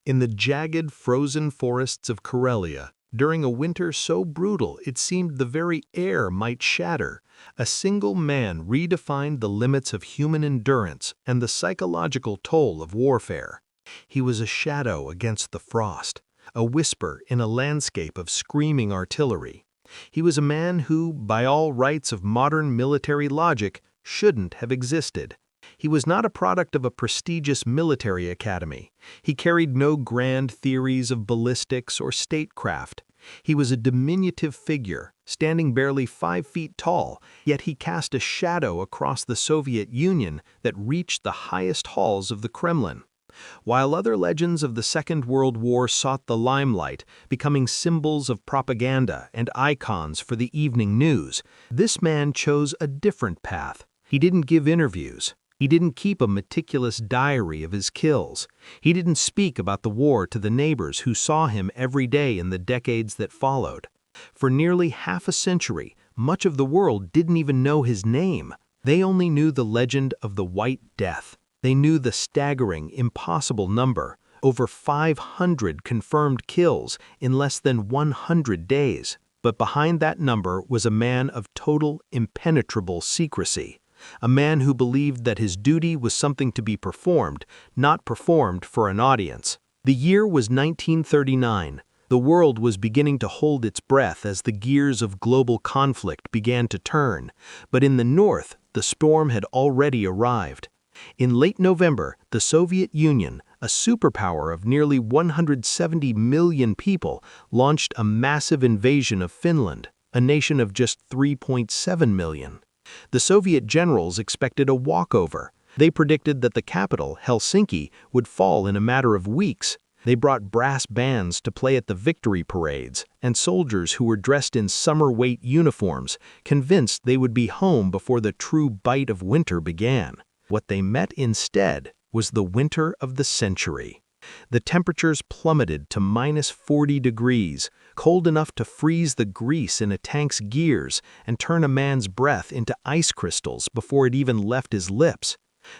In the jagged, frozen forests of Karelia, during a winter so brutal it seemed the very air might shatter, a single man redefined the limits of human endurance and the psychological toll of warfare. He was a shadow against the frost, a whisper in a landscape of screaming artillery. He was a man who, by all rights of modern military logic, shouldn't have existed. He was not a product of a prestigious military academy. He carried no grand theories of ballistics or statecraft. He was a diminutive figure, standing barely 5 feet tall, yet he cast a shadow across the Soviet Union that reached the highest halls of the Kremlin. While other legends of the Second World War sought the limelight, becoming symbols of propaganda and icons for the evening news, this man chose a different path. He didn't give interviews. He didn't keep a meticulous diary of his kills. He didn't speak about the war to the neighbors who saw him every day in the decades that followed. For nearly half a century, much of the world didn't even know his name. They only knew the legend of the White Death. They knew the staggering, impossible number, over 500 confirmed kills in less than 100 days. But behind that number was a man of total, impenetrable secrecy. A man who believed that his duty was something to be performed, not performed for an audience. The year was 1939. The world was beginning to hold its breath as the gears of global conflict began to turn. But in the north, the storm had already arrived. In late November, the Soviet Union, a superpower of nearly 170 million people, launched a massive invasion of Finland, a nation of just 3.7 million. The Soviet generals expected a walkover. They predicted that the capital, Helsinki, would fall in a matter of weeks. They brought brass bands to play at the victory parades, and soldiers who were dressed in summer-weight uniforms, convinced they would be home before the true bite of winter began. What they met instead was the winter of the century. The temperatures plummeted to -40 degrees, cold enough to freeze the grease in a tank's gears and turn a man's breath into ice crystals before it even left his lips.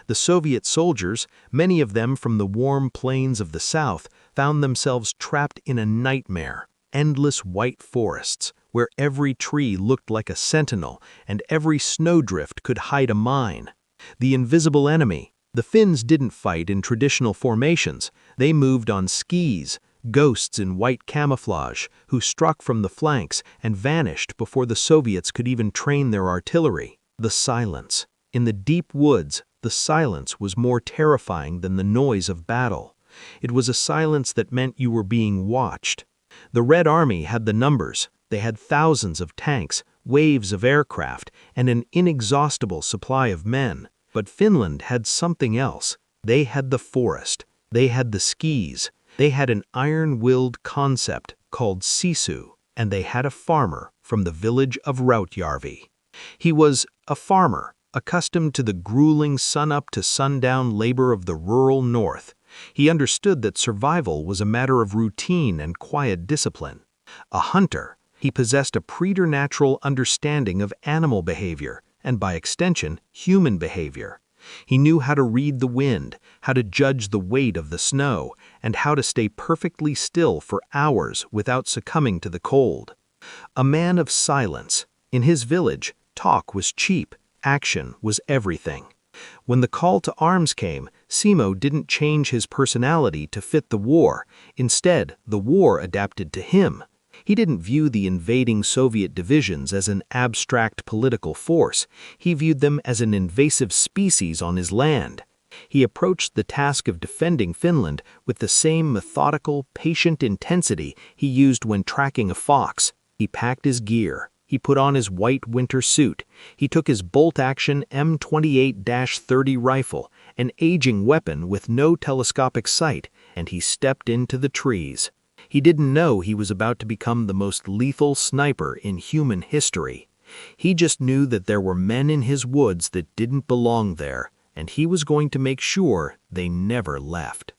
The Soviet soldiers, many of them from the warm plains of the south, found themselves trapped in a nightmare, endless white forests, where every tree looked like a sentinel and every snowdrift could hide a mine. The invisible enemy. The Finns didn't fight in traditional formations. They moved on skis, ghosts in white camouflage, who struck from the flanks and vanished before the Soviets could even train their artillery. The silence. In the deep woods, the silence was more terrifying than the noise of battle. It was a silence that meant you were being watched. The Red Army had the numbers. They had thousands of tanks, waves of aircraft, and an inexhaustible supply of men. But Finland had something else. They had the forest. They had the skis. They had an iron-willed concept called sisu, and they had a farmer from the village of Rautjärvi. He was a farmer, accustomed to the grueling sun-up to sundown labor of the rural north. He understood that survival was a matter of routine and quiet discipline. A hunter, he possessed a preternatural understanding of animal behavior, and by extension, human behavior. He knew how to read the wind, how to judge the weight of the snow, and how to stay perfectly still for hours without succumbing to the cold. A man of silence. In his village, talk was cheap, action was everything. When the call to arms came, Simo didn't change his personality to fit the war. Instead, the war adapted to him. He didn't view the invading Soviet divisions as an abstract political force. He viewed them as an invasive species on his land. He approached the task of defending Finland with the same methodical, patient intensity he used when tracking a fox. He packed his gear. He put on his white winter suit. He took his bolt-action M28-30 rifle, an aging weapon with no telescopic sight, and he stepped into the trees. He didn't know he was about to become the most lethal sniper in human history. He just knew that there were men in his woods that didn't belong there, and he was going to make sure they never left.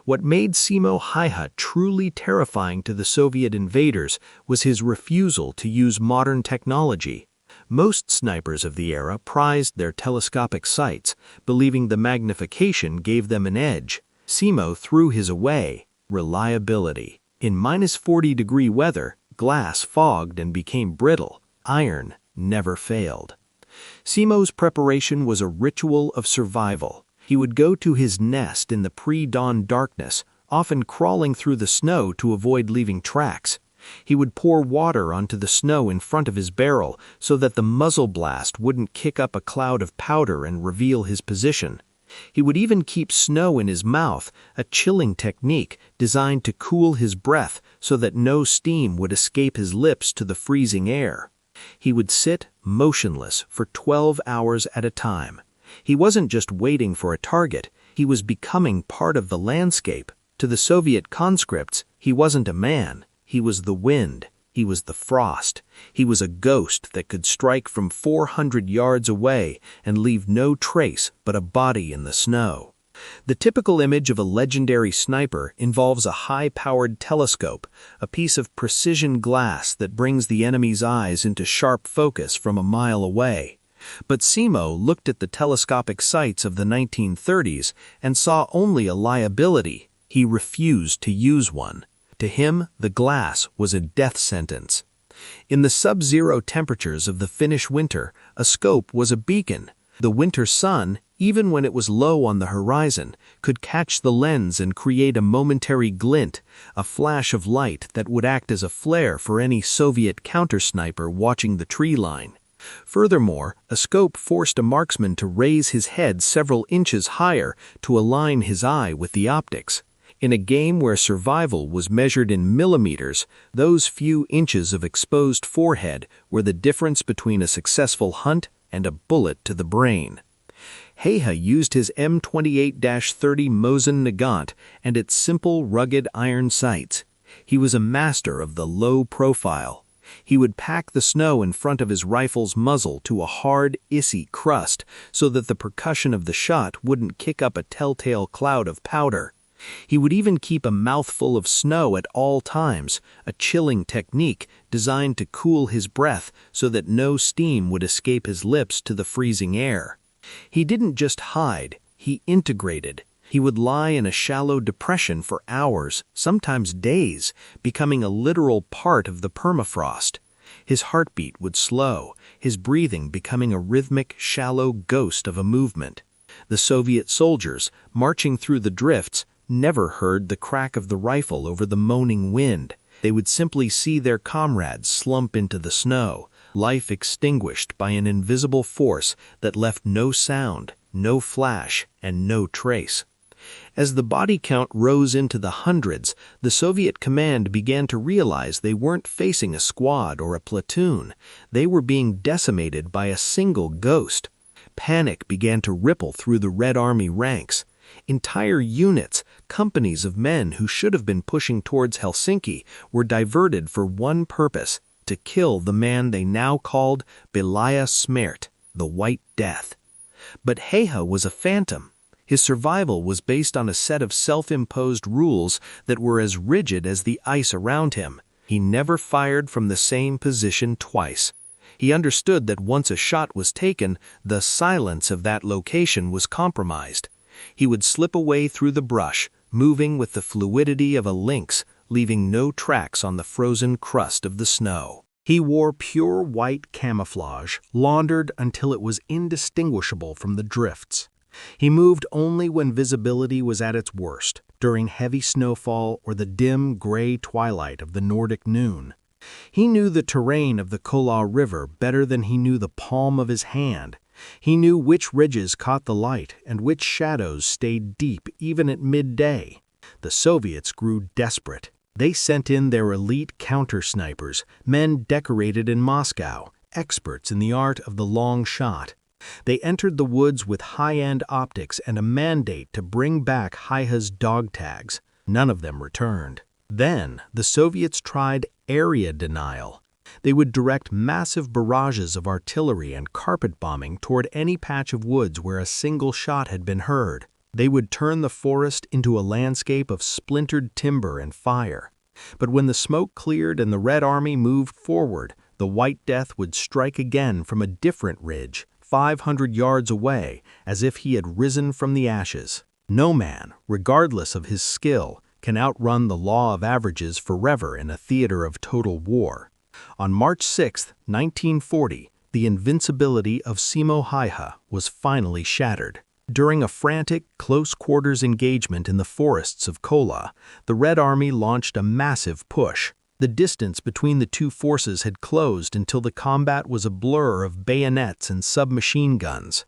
What made Simo Häyhä truly terrifying to the Soviet invaders was his refusal to use modern technology. Most snipers of the era prized their telescopic sights, believing the magnification gave them an edge. Simo threw his away. Reliability. In -40-degree weather, glass fogged and became brittle. Iron never failed. Simo's preparation was a ritual of survival. He would go to his nest in the pre-dawn darkness, often crawling through the snow to avoid leaving tracks. He would pour water onto the snow in front of his barrel so that the muzzle blast wouldn't kick up a cloud of powder and reveal his position. He would even keep snow in his mouth, a chilling technique designed to cool his breath so that no steam would escape his lips to the freezing air. He would sit motionless for 12 hours at a time. He wasn't just waiting for a target, he was becoming part of the landscape. To the Soviet conscripts, he wasn't a man, he was the wind, he was the frost, he was a ghost that could strike from 400 yards away and leave no trace but a body in the snow. The typical image of a legendary sniper involves a high-powered telescope, a piece of precision glass that brings the enemy's eyes into sharp focus from a mile away. But Simo looked at the telescopic sights of the 1930s and saw only a liability. He refused to use one. To him, the glass was a death sentence. In the sub-zero temperatures of the Finnish winter, a scope was a beacon. The winter sun, even when it was low on the horizon, could catch the lens and create a momentary glint, a flash of light that would act as a flare for any Soviet counter-sniper watching the tree line. Furthermore, a scope forced a marksman to raise his head several inches higher to align his eye with the optics. In a game where survival was measured in millimeters, those few inches of exposed forehead were the difference between a successful hunt and a bullet to the brain. Heiha used his M28-30 Mosin Nagant and its simple, rugged iron sights. He was a master of the low profile. He would pack the snow in front of his rifle's muzzle to a hard, issy crust so that the percussion of the shot wouldn't kick up a telltale cloud of powder. He would even keep a mouthful of snow at all times, a chilling technique designed to cool his breath so that no steam would escape his lips to the freezing air. He didn't just hide, he integrated. He would lie in a shallow depression for hours, sometimes days, becoming a literal part of the permafrost. His heartbeat would slow, his breathing becoming a rhythmic, shallow ghost of a movement. The Soviet soldiers, marching through the drifts, never heard the crack of the rifle over the moaning wind. They would simply see their comrades slump into the snow, life extinguished by an invisible force that left no sound, no flash, and no trace. As the body count rose into the hundreds, the Soviet command began to realize they weren't facing a squad or a platoon. They were being decimated by a single ghost. Panic began to ripple through the Red Army ranks. Entire units, companies of men who should have been pushing towards Helsinki, were diverted for one purpose: to kill the man they now called Belaya Smert, the White Death. But Heiha was a phantom. His survival was based on a set of self-imposed rules that were as rigid as the ice around him. He never fired from the same position twice. He understood that once a shot was taken, the silence of that location was compromised. He would slip away through the brush, moving with the fluidity of a lynx, leaving no tracks on the frozen crust of the snow. He wore pure white camouflage, laundered until it was indistinguishable from the drifts. He moved only when visibility was at its worst, during heavy snowfall or the dim, gray twilight of the Nordic noon. He knew the terrain of the Kola River better than he knew the palm of his hand. He knew which ridges caught the light and which shadows stayed deep even at midday. The Soviets grew desperate. They sent in their elite counter-snipers, men decorated in Moscow, experts in the art of the long shot. They entered the woods with high-end optics and a mandate to bring back Heiha's dog tags. None of them returned. Then, the Soviets tried area denial. They would direct massive barrages of artillery and carpet bombing toward any patch of woods where a single shot had been heard. They would turn the forest into a landscape of splintered timber and fire. But when the smoke cleared and the Red Army moved forward, the White Death would strike again from a different ridge, 500 yards away, as if he had risen from the ashes. No man, regardless of his skill, can outrun the law of averages forever in a theater of total war. On March 6, 1940, the invincibility of Simo Häyhä was finally shattered. During a frantic, close-quarters engagement in the forests of Kola, the Red Army launched a massive push. The distance between the two forces had closed until the combat was a blur of bayonets and submachine guns.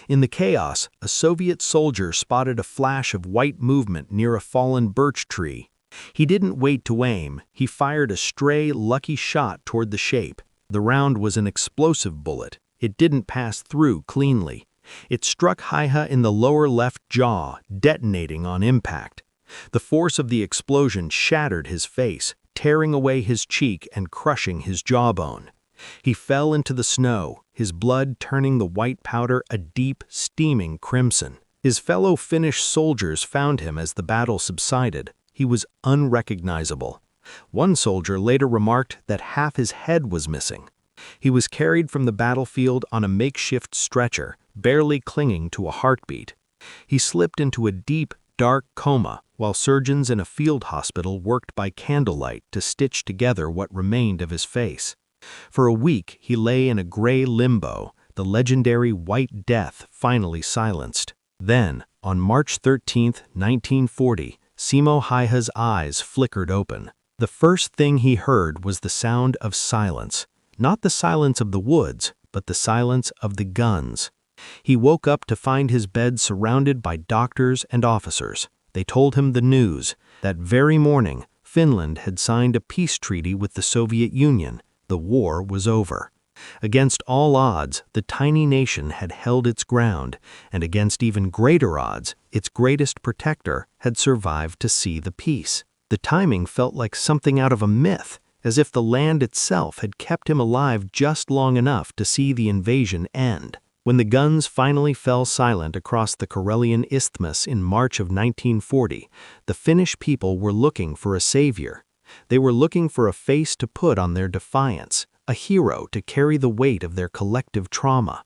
In the chaos, a Soviet soldier spotted a flash of white movement near a fallen birch tree. He didn't wait to aim. He fired a stray, lucky shot toward the shape. The round was an explosive bullet. It didn't pass through cleanly. It struck Häyhä in the lower left jaw, detonating on impact. The force of the explosion shattered his face, tearing away his cheek and crushing his jawbone. He fell into the snow, his blood turning the white powder a deep, steaming crimson. His fellow Finnish soldiers found him as the battle subsided. He was unrecognizable. One soldier later remarked that half his head was missing. He was carried from the battlefield on a makeshift stretcher, barely clinging to a heartbeat. He slipped into a deep, dark coma while surgeons in a field hospital worked by candlelight to stitch together what remained of his face. For a week, he lay in a gray limbo, the legendary White Death finally silenced. Then, on March 13, 1940, Simo Häyhä's eyes flickered open. The first thing he heard was the sound of silence. Not the silence of the woods, but the silence of the guns. He woke up to find his bed surrounded by doctors and officers. They told him the news. That very morning, Finland had signed a peace treaty with the Soviet Union. The war was over. Against all odds, the tiny nation had held its ground, and against even greater odds, its greatest protector had survived to see the peace. The timing felt like something out of a myth, as if the land itself had kept him alive just long enough to see the invasion end. When the guns finally fell silent across the Karelian Isthmus in March of 1940, the Finnish people were looking for a savior. They were looking for a face to put on their defiance, a hero to carry the weight of their collective trauma.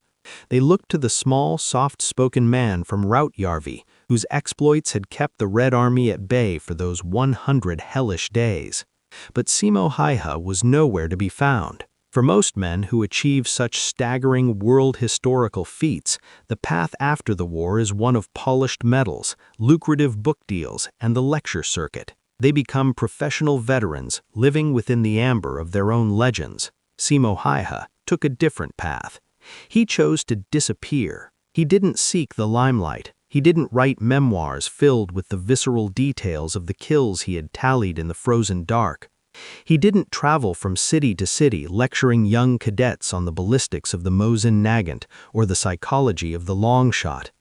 They looked to the small, soft-spoken man from Rautjärvi, whose exploits had kept the Red Army at bay for those 100 hellish days. But Simo Häyhä was nowhere to be found. For most men who achieve such staggering world historical feats, the path after the war is one of polished medals, lucrative book deals, and the lecture circuit. They become professional veterans, living within the amber of their own legends. Simo Häyhä took a different path. He chose to disappear. He didn't seek the limelight. He didn't write memoirs filled with the visceral details of the kills he had tallied in the frozen dark. He didn't travel from city to city lecturing young cadets on the ballistics of the Mosin Nagant or the psychology of the long shot.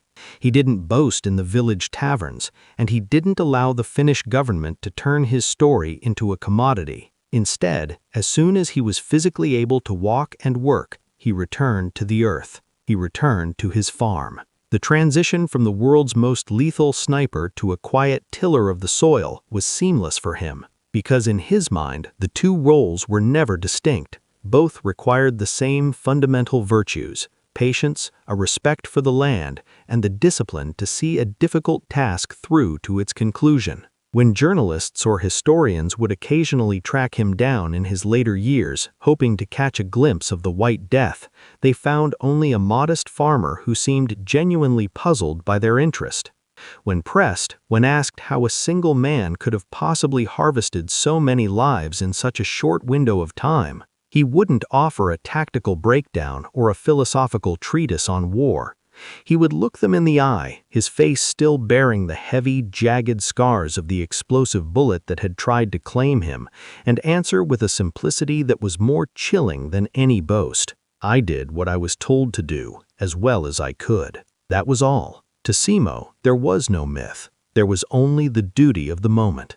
He didn't boast in the village taverns, and he didn't allow the Finnish government to turn his story into a commodity. Instead, as soon as he was physically able to walk and work, he returned to the earth. He returned to his farm. The transition from the world's most lethal sniper to a quiet tiller of the soil was seamless for him, because in his mind, the two roles were never distinct. Both required the same fundamental virtues: patience, a respect for the land, and the discipline to see a difficult task through to its conclusion. When journalists or historians would occasionally track him down in his later years, hoping to catch a glimpse of the White Death, they found only a modest farmer who seemed genuinely puzzled by their interest. When pressed, when asked how a single man could have possibly harvested so many lives in such a short window of time, he wouldn't offer a tactical breakdown or a philosophical treatise on war. He would look them in the eye, his face still bearing the heavy, jagged scars of the explosive bullet that had tried to claim him, and answer with a simplicity that was more chilling than any boast. I did what I was told to do, as well as I could. That was all. To Simo, there was no myth. There was only the duty of the moment.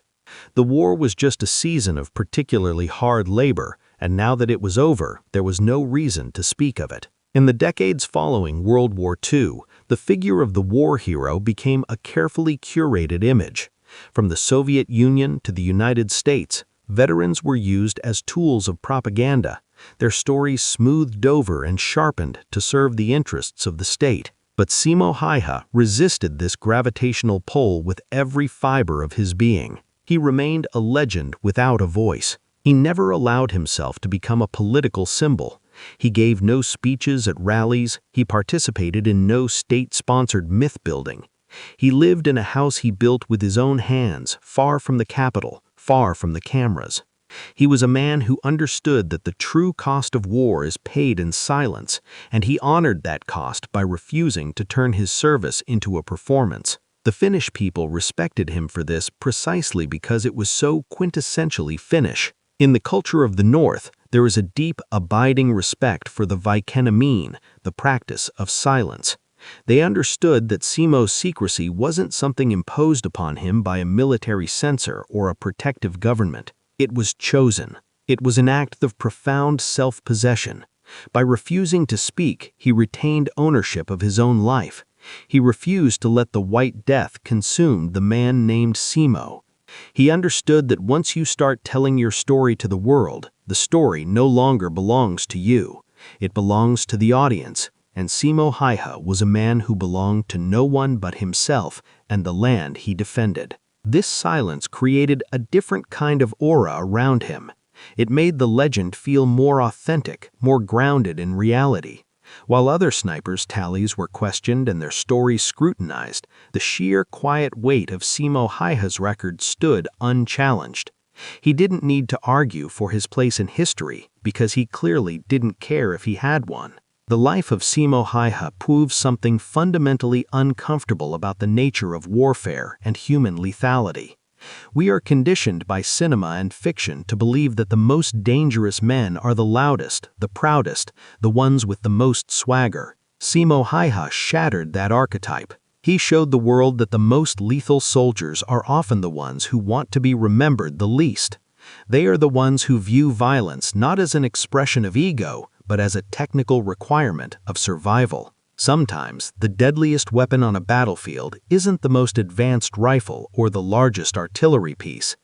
The war was just a season of particularly hard labor, and now that it was over, there was no reason to speak of it. In the decades following World War II, the figure of the war hero became a carefully curated image. From the Soviet Union to the United States, veterans were used as tools of propaganda, their stories smoothed over and sharpened to serve the interests of the state. But Simo Häyhä resisted this gravitational pull with every fiber of his being. He remained a legend without a voice. He never allowed himself to become a political symbol. He gave no speeches at rallies. He participated in no state-sponsored myth-building. He lived in a house he built with his own hands, far from the capital, far from the cameras. He was a man who understood that the true cost of war is paid in silence, and he honored that cost by refusing to turn his service into a performance. The Finnish people respected him for this precisely because it was so quintessentially Finnish. In the culture of the North, there is a deep, abiding respect for the vaikeneminen, the practice of silence. They understood that Simo's secrecy wasn't something imposed upon him by a military censor or a protective government. It was chosen. It was an act of profound self-possession. By refusing to speak, he retained ownership of his own life. He refused to let the White Death consume the man named Simo. He understood that once you start telling your story to the world, the story no longer belongs to you. It belongs to the audience, and Simo Häyhä was a man who belonged to no one but himself and the land he defended. This silence created a different kind of aura around him. It made the legend feel more authentic, more grounded in reality. While other snipers' tallies were questioned and their stories scrutinized, the sheer quiet weight of Simo Häyhä's record stood unchallenged. He didn't need to argue for his place in history because he clearly didn't care if he had one. The life of Simo Häyhä proves something fundamentally uncomfortable about the nature of warfare and human lethality. We are conditioned by cinema and fiction to believe that the most dangerous men are the loudest, the proudest, the ones with the most swagger. Simo Häyhä shattered that archetype. He showed the world that the most lethal soldiers are often the ones who want to be remembered the least. They are the ones who view violence not as an expression of ego, but as a technical requirement of survival. Sometimes, the deadliest weapon on a battlefield isn't the most advanced rifle or the largest artillery piece.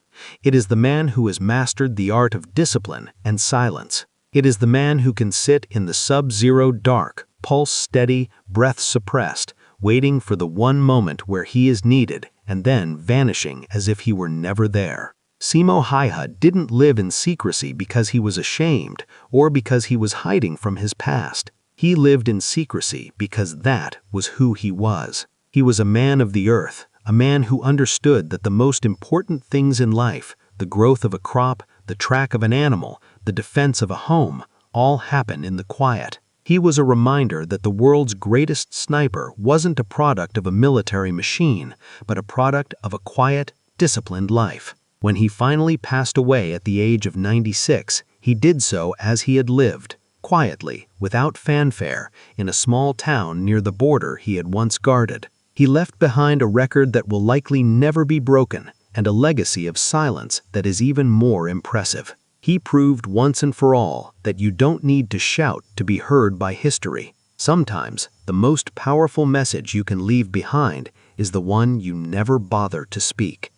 It is the man who has mastered the art of discipline and silence. It is the man who can sit in the sub-zero dark, pulse steady, breath suppressed, waiting for the one moment where he is needed and then vanishing as if he were never there. Simo Häyhä didn't live in secrecy because he was ashamed or because he was hiding from his past. He lived in secrecy because that was who he was. He was a man of the earth, a man who understood that the most important things in life, the growth of a crop, the track of an animal, the defense of a home, all happen in the quiet. He was a reminder that the world's greatest sniper wasn't a product of a military machine, but a product of a quiet, disciplined life. When he finally passed away at the age of 96, he did so as he had lived, quietly, without fanfare, in a small town near the border he had once guarded. He left behind a record that will likely never be broken, and a legacy of silence that is even more impressive. He proved once and for all that you don't need to shout to be heard by history. Sometimes, the most powerful message you can leave behind is the one you never bother to speak.